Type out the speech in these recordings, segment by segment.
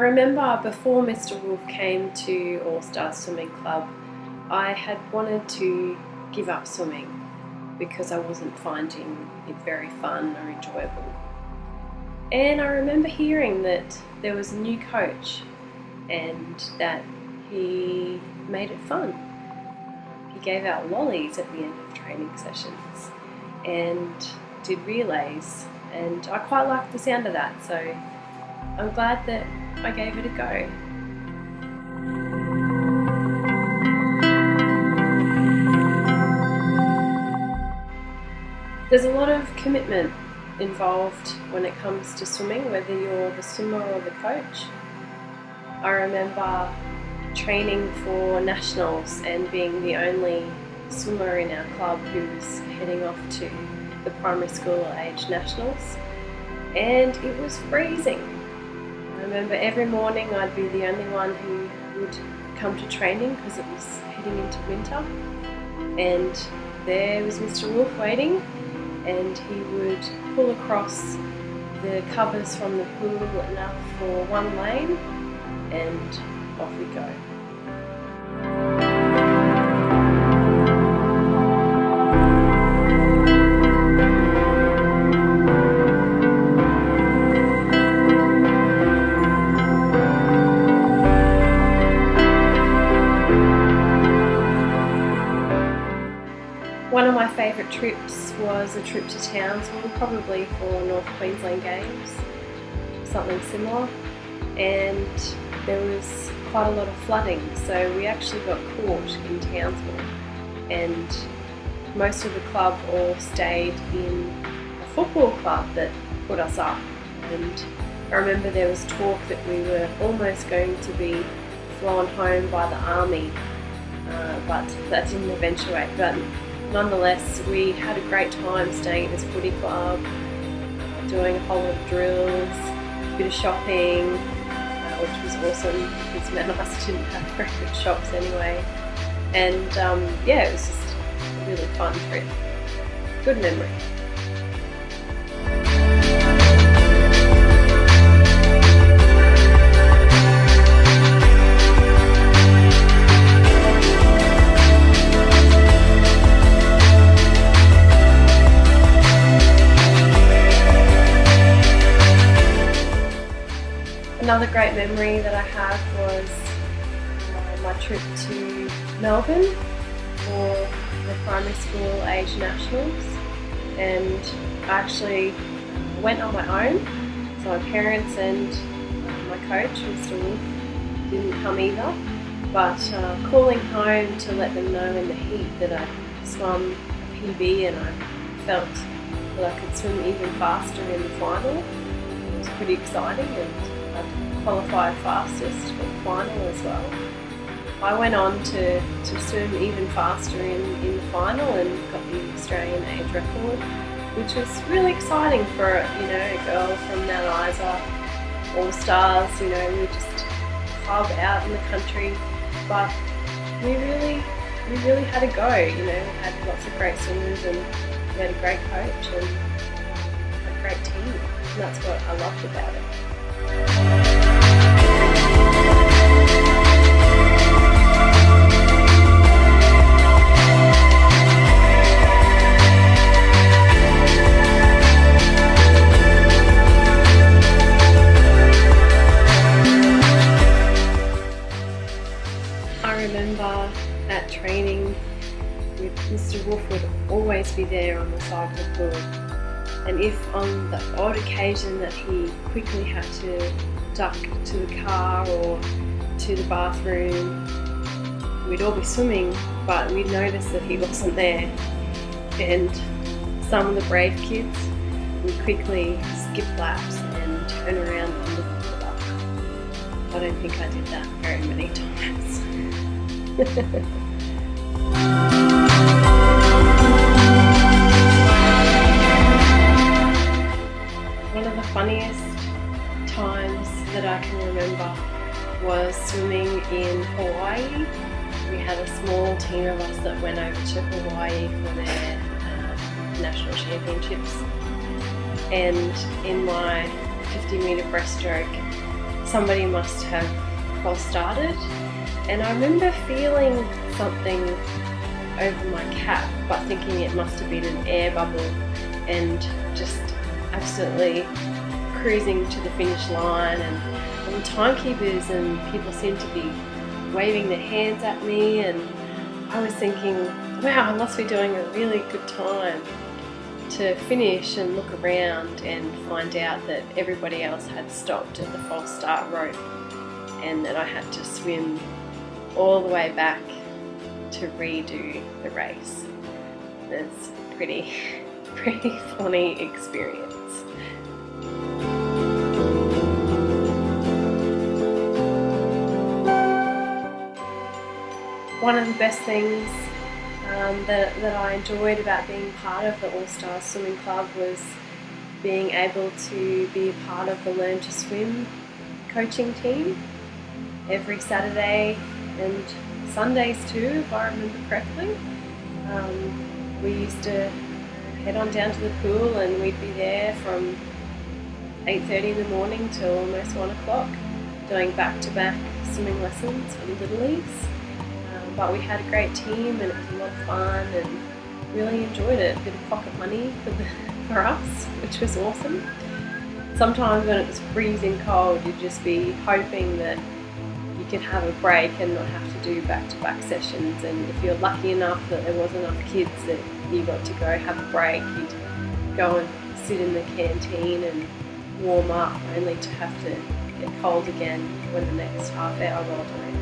remember before Mr. Woolf came to All Stars Swimming Club, I had wanted to give up swimming because I wasn't finding it very fun or enjoyable. And I remember hearing that there was a new coach and that he made it fun. He gave out lollies at the end of training sessions and did relays, and I quite liked the sound of that, so I'm glad that I gave it a go. There's a lot of commitment involved when it comes to swimming, whether you're the swimmer or the coach. I remember training for nationals and being the only swimmer in our club who was heading off to the primary school age nationals, and it was freezing. I remember every morning I'd be the only one who would come to training because it was heading into winter, and there was Mr. Woolf waiting, and he would pull across the covers from the pool enough for one lane, and off we go. One of my favourite trips was a trip to Townsville, probably for North Queensland Games, something similar, and there was quite a lot of flooding, so we actually got caught in Townsville, and most of the club all stayed in a football club that put us up. And I remember there was talk that we were almost going to be flown home by the army, but that didn't eventuate. But nonetheless, we had a great time staying at this footy club, doing a whole lot of drills, a bit of shopping, which was awesome because it meant I didn't have very good shops anyway. And yeah, it was just a really fun trip. Good memory. Another great memory that I have was my trip to Melbourne for the primary school age nationals, and I actually went on my own, so my parents and my coach, Mr. Woolf, didn't come either, but calling home to let them know in the heat that I swum a PB and I felt that I could swim even faster in the final. It was pretty exciting, and I qualified fastest for the final as well. I went on to swim even faster in the final and got the Australian age record, which was really exciting for a girl from Mount Isa, All Stars. We were just a club out in the country, but we really had a go. We had lots of great swimmers, and we had a great coach and a great team, and that's what I loved about it. I remember at training with Mr. Woolf would always be there on the side of the pool. And if on the odd occasion that he quickly had to duck to the car or to the bathroom, we'd all be swimming, but we'd notice that he wasn't there. And some of the brave kids would quickly skip laps and turn around and look for the duck. I don't think I did that very many times. One of the funniest times that I can remember was swimming in Hawaii. We had a small team of us that went over to Hawaii for their national championships, and in my 50-metre breaststroke, somebody must have false started, and I remember feeling something over my cap but thinking it must have been an air bubble, and just absolutely cruising to the finish line, and all the timekeepers and people seemed to be waving their hands at me, and I was thinking, wow, I must be doing a really good time, to finish and look around and find out that everybody else had stopped at the false start rope and that I had to swim all the way back to redo the race. It's a pretty funny experience. One of the best things that I enjoyed about being part of the All-Stars Swimming Club was being able to be a part of the Learn to Swim coaching team every Saturday and Sundays too, if I remember correctly. We used to head on down to the pool and we'd be there from 8:30 in the morning till almost 1 o'clock doing back-to-back swimming lessons for the Little Leagues. But we had a great team and it was a lot of fun and really enjoyed it. A bit of pocket money for us, which was awesome. Sometimes when it was freezing cold, you'd just be hoping that you could have a break and not have to do back-to-back sessions. And if you're lucky enough that there was enough kids that you got to go have a break, you'd go and sit in the canteen and warm up, only to have to get cold again when the next half hour rolled around.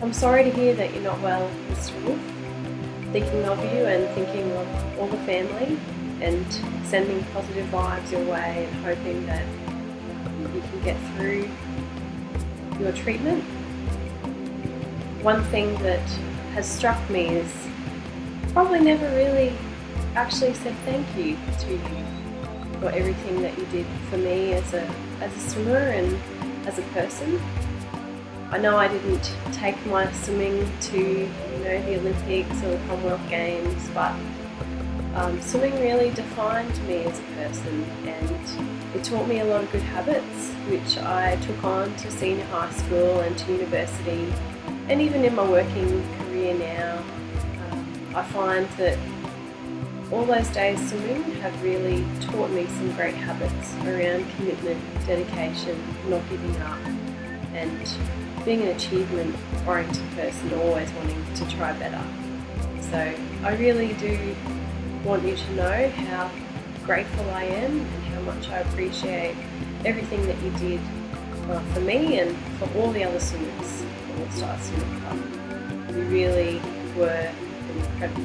I'm sorry to hear that you're not well, Mr. Woolf. Thinking of you and thinking of all the family and sending positive vibes your way and hoping that you can get through your treatment. One thing that has struck me is probably never really actually said thank you to you for everything that you did for me as a swimmer and as a person. I know I didn't take my swimming to the Olympics or the Commonwealth Games, but swimming really defined me as a person, and it taught me a lot of good habits which I took on to senior high school and to university, and even in my working career now. I find that all those days swimming have really taught me some great habits around commitment, dedication, not giving up, and being an achievement-oriented person, always wanting to try better. So I really do want you to know how grateful I am and how much I appreciate everything that you did for me and for all the other swimmers at All Stars Swimming Club. You really were an incredible